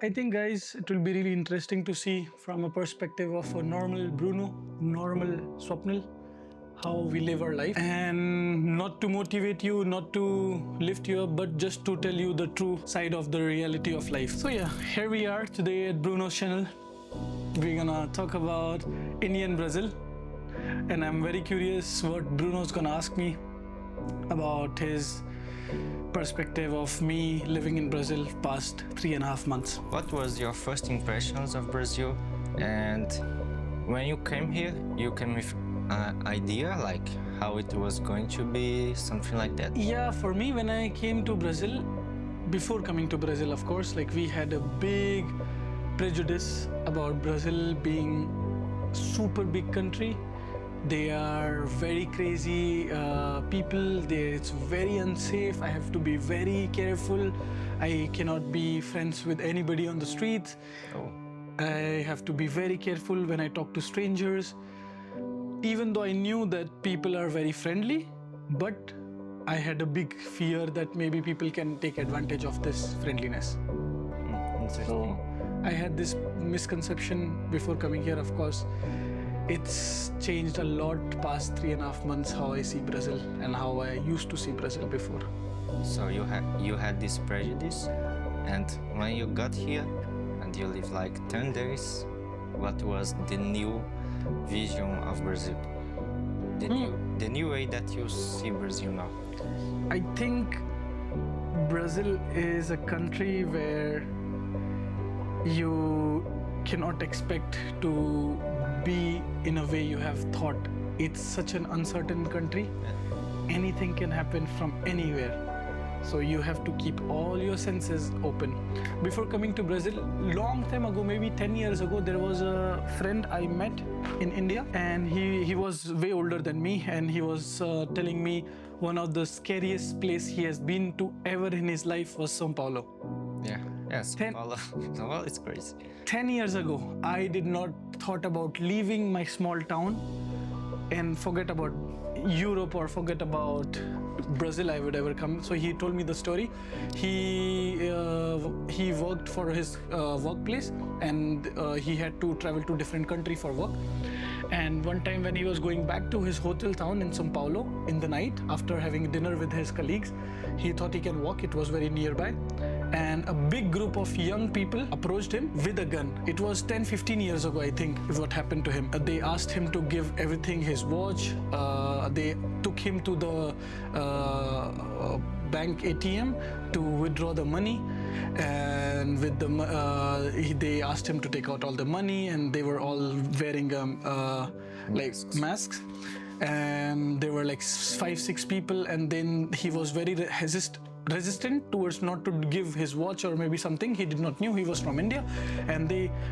I think, guys, it will be really interesting to see from a perspective of a normal Bruno, normal Swapnil, how we live our life. And not to motivate you, not to lift you up, but just to tell you the true side of the reality of life. So yeah, here we are today at Bruno's channel. We're gonna talk about India and Brazil. And I'm very curious what Bruno's gonna ask me about his perspective of me living in Brazil past 3.5 months. What was your first impressions of Brazil? And when you came here, you came with an idea like how it was going to be, something like that? Yeah, for me, when I came to Brazil, before coming to Brazil, of course, like we had a big prejudice about Brazil being super big country. They are very crazy people. It's very unsafe. I have to be very careful. I cannot be friends with anybody on the streets. Oh. I have to be very careful when I talk to strangers. Even though I knew that people are very friendly, but I had a big fear that maybe people can take advantage of this friendliness. Interesting. So I had this misconception before coming here, of course. It's changed a lot past 3.5 months how I see Brazil and how I used to see Brazil before. So you had this prejudice, and when you got here and you lived like 10 days, what was the new vision of Brazil? The new way that you see Brazil now? I think Brazil is a country where you cannot expect to be in a way you have thought. It's such an uncertain country. Anything can happen from anywhere. So you have to keep all your senses open. Before coming to Brazil, long time ago, maybe 10 years ago, there was a friend I met in India, and he was way older than me, and he was telling me one of the scariest place he has been to ever in his life was São Paulo. Yes, Paulo. Well, it's crazy. 10 years ago, I did not thought about leaving my small town and forget about Europe or forget about Brazil I would ever come. So he told me the story. He worked for his workplace, and he had to travel to different country for work. And one time when he was going back to his hotel town in São Paulo in the night after having dinner with his colleagues, he thought he can walk. It was very nearby. And a big group of young people approached him with a gun. It was 10-15 years ago, I think, is what happened to him. They asked him to give everything, his watch. They took him to the bank ATM to withdraw the money. And with they asked him to take out all the money, and they were all wearing like masks. And there were like 5-6 people, and then he was very resistant towards not to give his watch or maybe something. He did not knew he was from India, and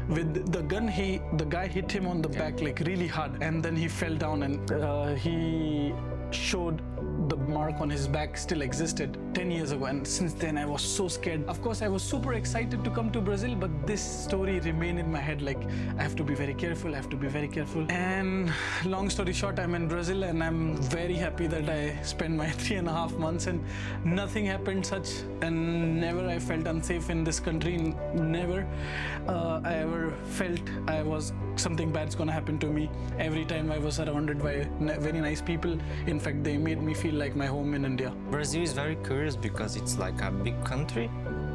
with the gun the guy hit him on the back like really hard, and then he fell down, and he showed the mark on his back still existed 10 years ago. And since then I was so scared. Of course I was super excited to come to Brazil, but this story remained in my head, like I have to be very careful, And long story short, I'm in Brazil, and I'm very happy that I spent my 3.5 months and nothing happened such, and never I felt unsafe in this country. Never I ever felt something bad's gonna happen to me. Every time I was surrounded by very nice people. In fact, they made me feel like my home in India. Brazil is very curious because it's like a big country,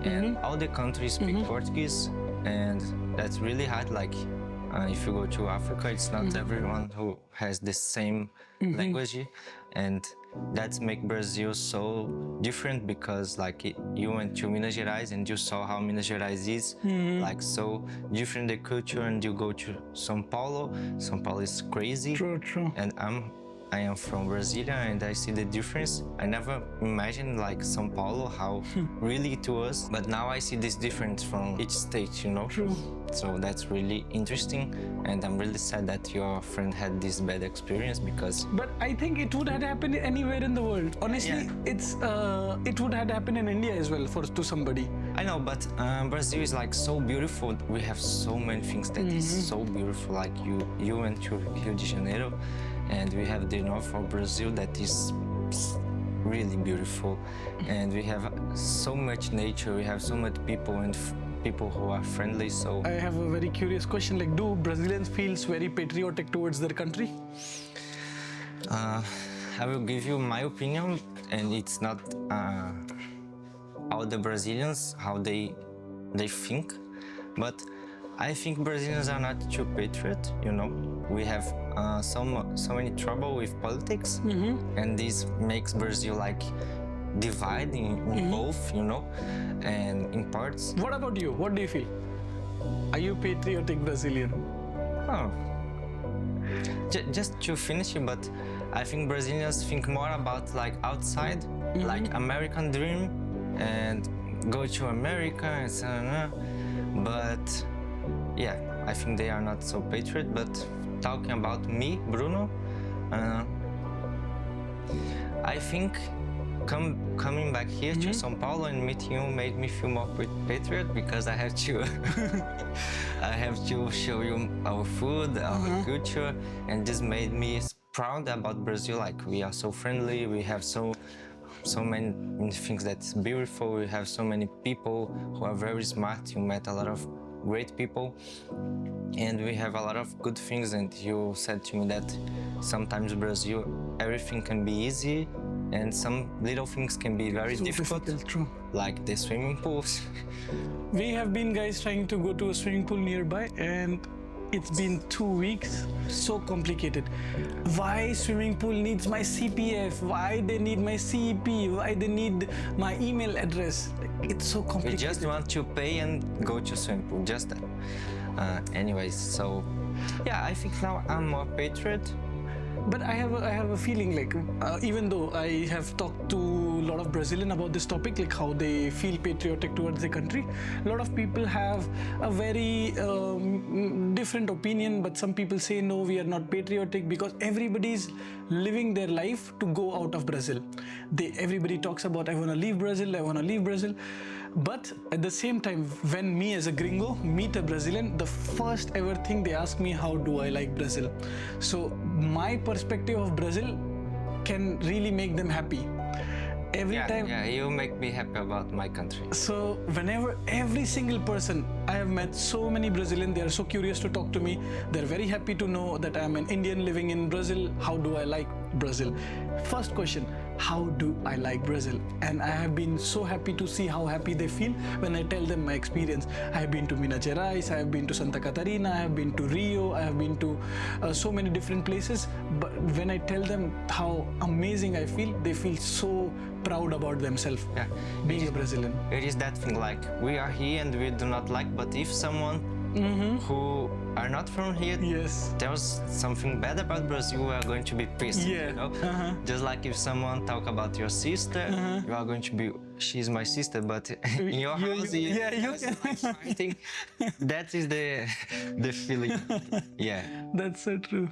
and all the countries speak Portuguese, and that's really hard. Like if you go to Africa, it's not everyone who has the same language, and that's make Brazil so different because like you went to Minas Gerais and you saw how Minas Gerais is, like so different the culture, and you go to São Paulo. São Paulo is crazy. True. And I am from Brasilia, and I see the difference. I never imagined like São Paulo, how really it was, but now I see this difference from each state, you know? True. So that's really interesting, and I'm really sad that your friend had this bad experience because... But I think it would have happened anywhere in the world. Honestly, it would have happened in India as well to somebody. I know, but Brazil is like so beautiful. We have so many things that is so beautiful. Like you went to Rio de Janeiro, and we have the north of Brazil that is really beautiful, and we have so much nature. We have so much people and people who are friendly. So I have a very curious question. Like, do Brazilians feels very patriotic towards their country? I will give you my opinion, and it's not all the Brazilians how they think, but I think Brazilians are not too patriot. You know, we have so many trouble with politics, and this makes Brazil like dividing in both, you know, and in parts. What about you? What do you feel? Are you patriotic Brazilian? Oh, just to finish it, but I think Brazilians think more about like outside, like American dream, and go to America and so on. But yeah, I think they are not so patriot. But talking about me, Bruno, I think coming back here to São Paulo and meeting you made me feel more patriot, because I have to I have to show you our food, our culture, and this made me proud about Brazil. Like, we are so friendly, we have so many things that's beautiful, we have so many people who are very smart. You met a lot of great people, and we have a lot of good things. And you said to me that sometimes Brazil, everything can be easy, and some little things can be very difficult. True. Like the swimming pools. We have been guys trying to go to a swimming pool nearby, and it's been 2 weeks. So complicated. Why swimming pool needs my CPF? Why they need my CEP? Why they need my email address? It's so We complicated. just want to pay and go to swimming pool, just that. Anyways, so yeah, I think now I'm more patriot. But I have a feeling like, even though I have talked to a lot of Brazilian about this topic, like how they feel patriotic towards their country, a lot of people have a very different opinion. But some people say, no, we are not patriotic, because everybody is living their life to go out of Brazil. Everybody talks about, I want to leave Brazil, I want to leave Brazil. But at the same time, when me as a gringo meet a Brazilian, the first ever thing they ask me, how do I like Brazil? So my perspective of Brazil can really make them happy. Every time. Yeah, you make me happy about my country. So whenever every single person, I have met so many Brazilians, they are so curious to talk to me. They're very happy to know that I'm an Indian living in Brazil. How do I like Brazil? First question, how do I like Brazil? And I have been so happy to see how happy they feel when I tell them my experience. I have been to Minas Gerais, I have been to Santa Catarina, I have been to Rio, I have been to so many different places. But when I tell them how amazing I feel, they feel so proud about themselves, being a Brazilian. It is that thing, like, we are here and we do not like, but if someone who are not from here tells something bad about Brazil, we are going to be pissed. You know? Just like if someone talk about your sister, you are going to be, she's my sister, but in your house, you can fighting. That is the feeling. Yeah. That's so true.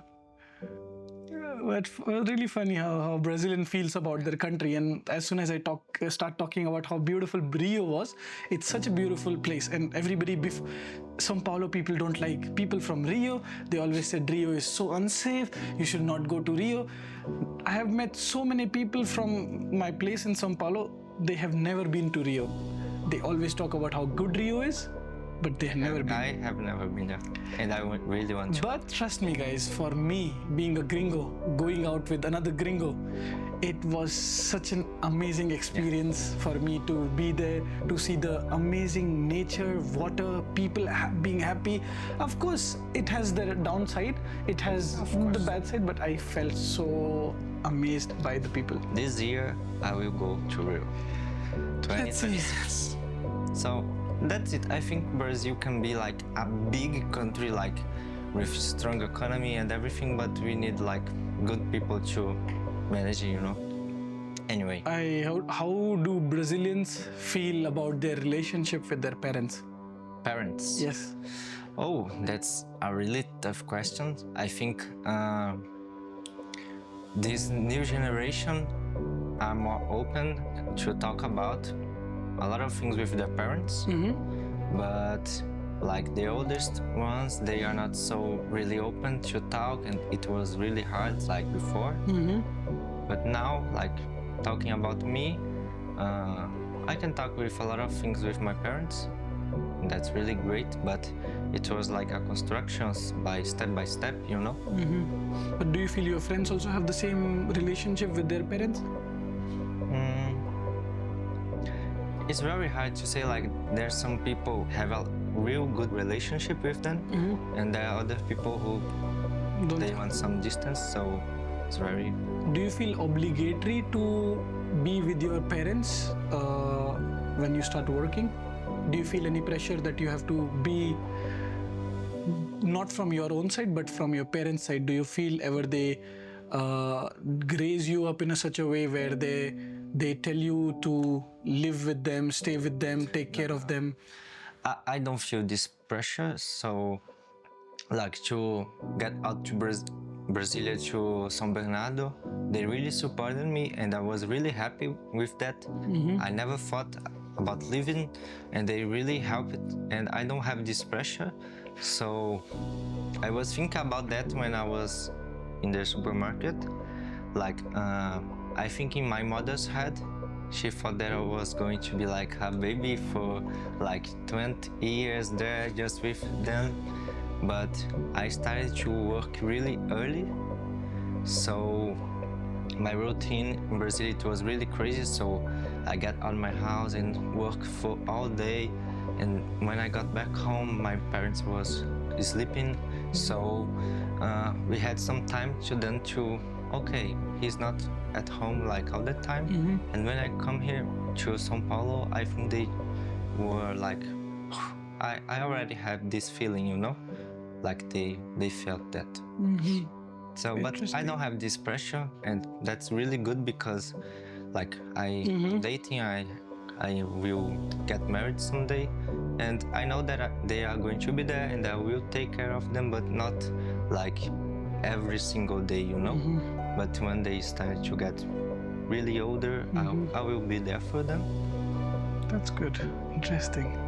But really funny how Brazilian feels about their country. And as soon as I start talking about how beautiful Rio was, it's such a beautiful place. And everybody, São Paulo people don't like people from Rio. They always said Rio is so unsafe, you should not go to Rio. I have met so many people from my place in São Paulo, they have never been to Rio. They always talk about how good Rio is, but they have never been. I have never been there, and I really want to. But trust me guys, for me, being a gringo, going out with another gringo, it was such an amazing experience for me to be there, to see the amazing nature, water, people being happy. Of course, it has the downside, it has the bad side, but I felt so amazed by the people. This year, I will go to Rio. 2026. So that's it. I think Brazil can be like a big country, like with strong economy and everything, but we need like good people to manage it, you know. Anyway. How do Brazilians feel about their relationship with their parents? Parents? Yes. Oh, that's a really tough question. I think this new generation are more open to talk about a lot of things with their parents, but like the oldest ones, they are not so really open to talk, and it was really hard like before. But now, like talking about me, I can talk with a lot of things with my parents. that's really great, but it was like a construction by step, you know? But do you feel your friends also have the same relationship with their parents? It's very hard to say, like, there's some people have a real good relationship with them, and there are other people who they want some distance, so it's very... Do you feel obligatory to be with your parents when you start working? Do you feel any pressure that you have to be not from your own side but from your parents' side? Do you feel ever they raise you up in such a way where they tell you to live with them, stay with them, take care of them? I don't feel this pressure, so like to get out to Brasilia to São Bernardo, they really supported me and I was really happy with that. I never thought about leaving and they really helped, and I don't have this pressure. So I was thinking about that when I was in the supermarket. Like I think in my mother's head, she thought that I was going to be like a baby for like 20 years there just with them. But I started to work really early, so my routine in Brazil, it was really crazy. So I got out of my house and worked for all day, and when I got back home, my parents was sleeping, so we had some time to then to, okay, he's not at home like all the time. And when I come here to São Paulo, I think they were like, I already have this feeling, you know, like they felt that. So, but I don't have this pressure, and that's really good because, like, dating, I will get married someday, and I know that they are going to be there, and I will take care of them, but not like every single day, you know. But when they start to get really older, I will be there for them. That's good. Interesting.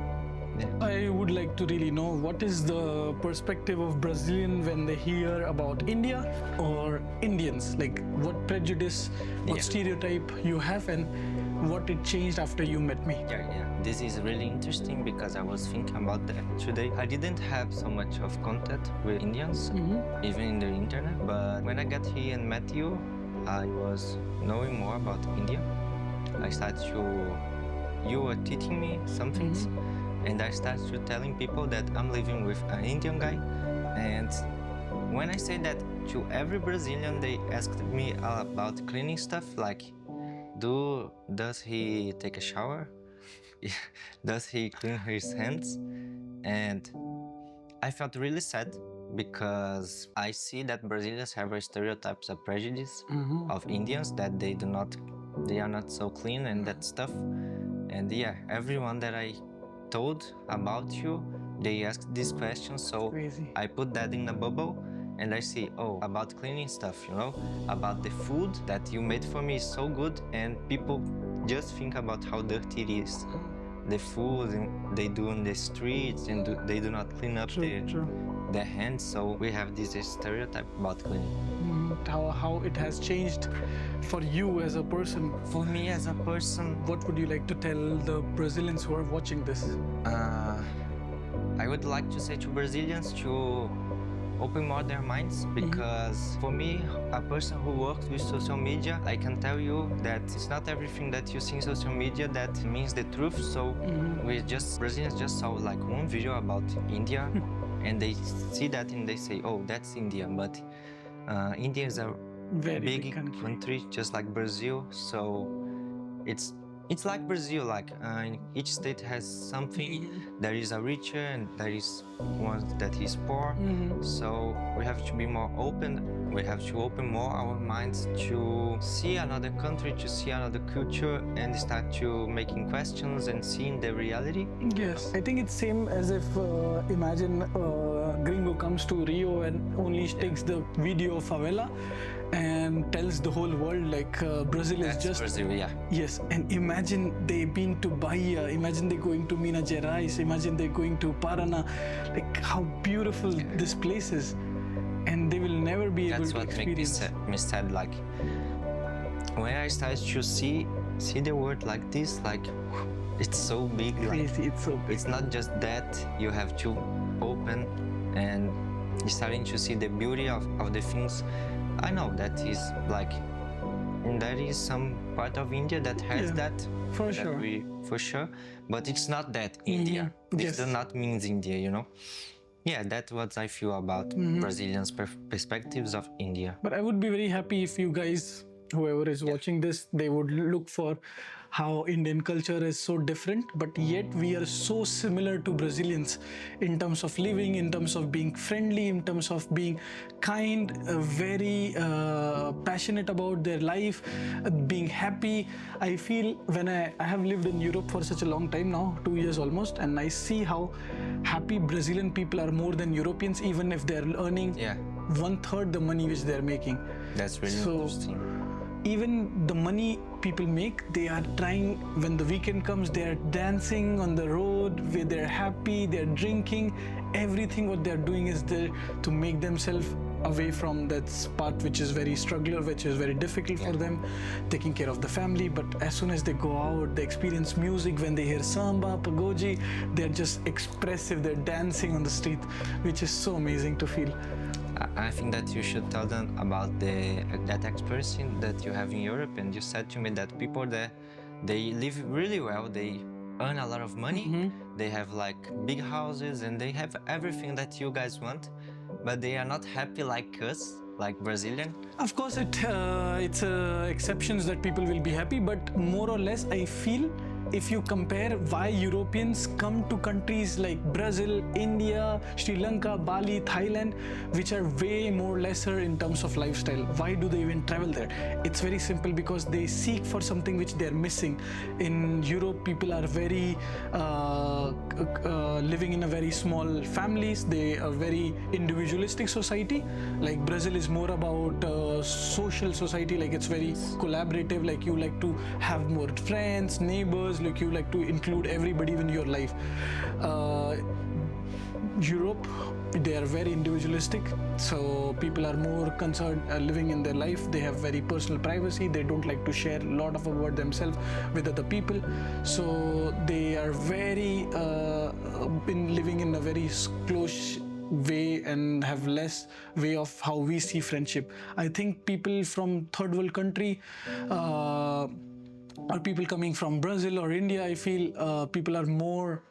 Yeah. I would like to really know what is the perspective of Brazilian when they hear about India or Indians, like what prejudice, what stereotype you have and what it changed after you met me. Yeah. This is really interesting because I was thinking about that today. I didn't have so much of contact with Indians, even in the internet, but when I got here and met you, I was knowing more about India. I started you were teaching me some things. And I started to telling people that I'm living with an Indian guy. And when I say that to every Brazilian, they asked me about cleaning stuff, like, does he take a shower? Does he clean his hands? And I felt really sad because I see that Brazilians have a stereotypes, a prejudice of Indians, that they are not so clean and that stuff. And yeah, everyone that I told about you, they asked this question, so Crazy. I put that in a bubble and I see, oh, about cleaning stuff, you know, about the food that you made for me is so good, and people just think about how dirty it is. The food they do on the streets, and they do not clean up their hands, so we have this stereotype about cleaning. How it has changed for you as a person. For me as a person, What would you like to tell the Brazilians who are watching this? I would like to say to Brazilians to open more their minds, because for me, a person who works with social media, I can tell you that it's not everything that you see in social media that means the truth. So Brazilians just saw like one video about India and they see that and they say, oh, that's India. But India is a Very big country, just like Brazil. So it's like Brazil, like each state has something. There is a richer and there is one that is poor. So we have to be more open. We have to open more our minds to see another country, to see another culture, and start to making questions and seeing the reality. Yes, I think it's same as if imagine gringo comes to Rio and only takes the video of favela and tells the whole world like Brazil is That's just Brazil, yeah. Yes, and imagine they've been to Bahia, imagine they're going to Minas Gerais, imagine they're going to Paraná, like how beautiful this place is, and they will never be able That's to what experience. makes me sad. Like when I started to see the world like this, like it's so big. Like, Crazy, it's so big. it's not just that you have to open and you're starting to see the beauty of the things. I know that is like, there is some part of India that has Yeah, that. for that sure. For sure, but it's not that India. This Yes. does not mean India, you know? Yeah, that's what I feel about Brazilians' perspectives of India. But I would be very happy if you guys, whoever is watching this, they would look for how Indian culture is so different, but yet we are so similar to Brazilians in terms of living, in terms of being friendly, in terms of being kind, very passionate about their life, being happy. I feel when I have lived in Europe for such a long time now, 2 years almost, and I see how happy Brazilian people are more than Europeans, even if they're earning Yeah, 1/3 the money which they're making. that's really So, interesting. Even the money people make, they are trying, when the weekend comes, they are dancing on the road, where they're happy, they're drinking. Everything what they're doing is there to make themselves away from that part which is very struggler, which is very difficult for them, taking care of the family. But as soon as they go out, they experience music. When they hear samba, pagoji, they're just expressive, they're dancing on the street, which is so amazing to feel. I think that you should tell them about that experience that you have in Europe. And you said to me that people there, they live really well. They earn a lot of money. They have like big houses and they have everything that you guys want, but they are not happy like us, like Brazilian. Of course, it's exceptions that people will be happy, but more or less, I feel if you compare why Europeans come to countries like Brazil, India, Sri Lanka, Bali, Thailand, which are way more lesser in terms of lifestyle, why do they even travel there? It's very simple, because they seek for something which they're missing. In Europe, people are very living in a very small families. They are very individualistic society. Like Brazil is more about social society. Like it's very collaborative. Like you like to have more friends, neighbors. Like you like to include everybody in your life. Europe, they are very individualistic, so people are more concerned living in their life. They have very personal privacy. They don't like to share a lot of about themselves with other people, so they are very living in a very close way and have less way of how we see friendship. I think people from third world country or people coming from Brazil or India, I feel people are more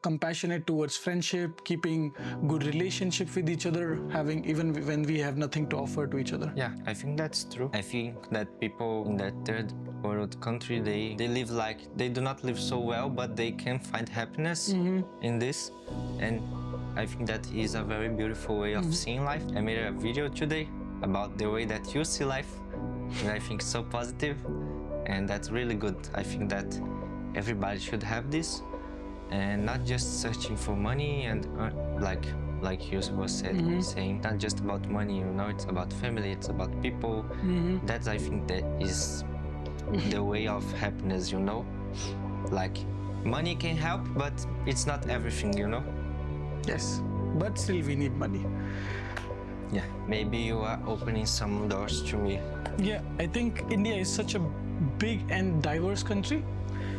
compassionate towards friendship, keeping good relationship with each other, having even when we have nothing to offer to each other. Yeah, I think that's true. I think that people in that third world country, they live like, they do not live so well, but they can find happiness in this. And I think that is a very beautiful way of seeing life. I made a video today about the way that you see life, and I think it's so positive, and that's really good. I think that everybody should have this, and not just searching for money and like you was saying, not just about money, you know, it's about family, it's about people. That's, I think, that is the way of happiness, you know. Like money can help, but it's not everything, you know. Yes, but still we need money. Yeah, maybe you are opening some doors to me. Yeah, I think India is such a big and diverse country.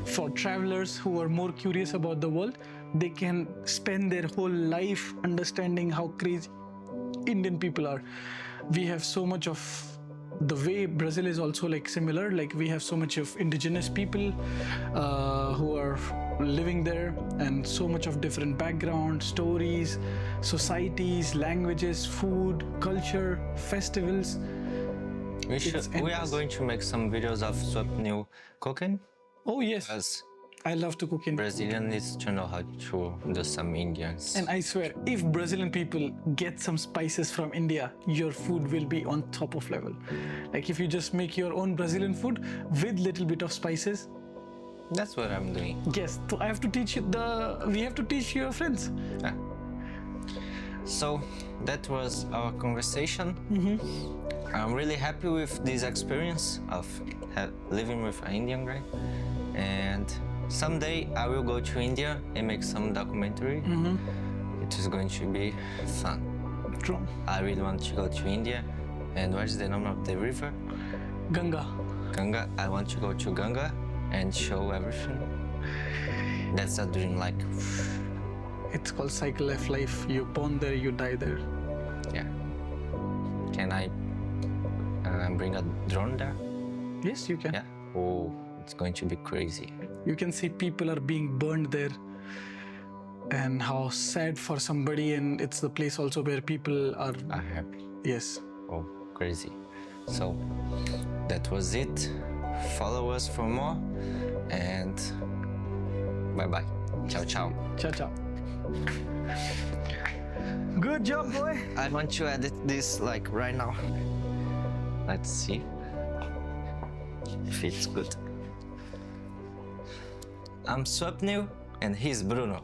For travelers who are more curious about the world, they can spend their whole life understanding how crazy Indian people are. We have so much of the way Brazil is also like similar. Like we have so much of indigenous people who are living there, and so much of different background, stories, societies, languages, food, culture, festivals. We are endless. going to make some videos of new cooking. Oh yes, Because I love to cook in Brazilian needs to know how to do some Indians. And I swear, if Brazilian people get some spices from India, your food will be on top of level. Like if you just make your own Brazilian food with little bit of spices. That's what I'm doing. Yes, so I have to teach you we have to teach your friends. Yeah. So that was our conversation. I'm really happy with this experience of living with an Indian guy. And someday I will go to India and make some documentary. It is going to be fun. True. I really want to go to India. And what is the name of the river? Ganga. Ganga. I want to go to Ganga and show everything. That's a dream, like, It's called cycle of life. You born there, you die there. yeah. Can I bring a drone there? Yes, you can. Yeah. Oh, it's going to be crazy. You can see people are being burned there, and how sad for somebody. And it's the place also where people are. I'm happy. Yes. Oh, crazy. So that was it. Follow us for more, and bye bye. Ciao, ciao. Ciao, ciao. Good job, boy. I want to edit this like right now. Let's see if it's good. I'm Swapnil and he's Bruno.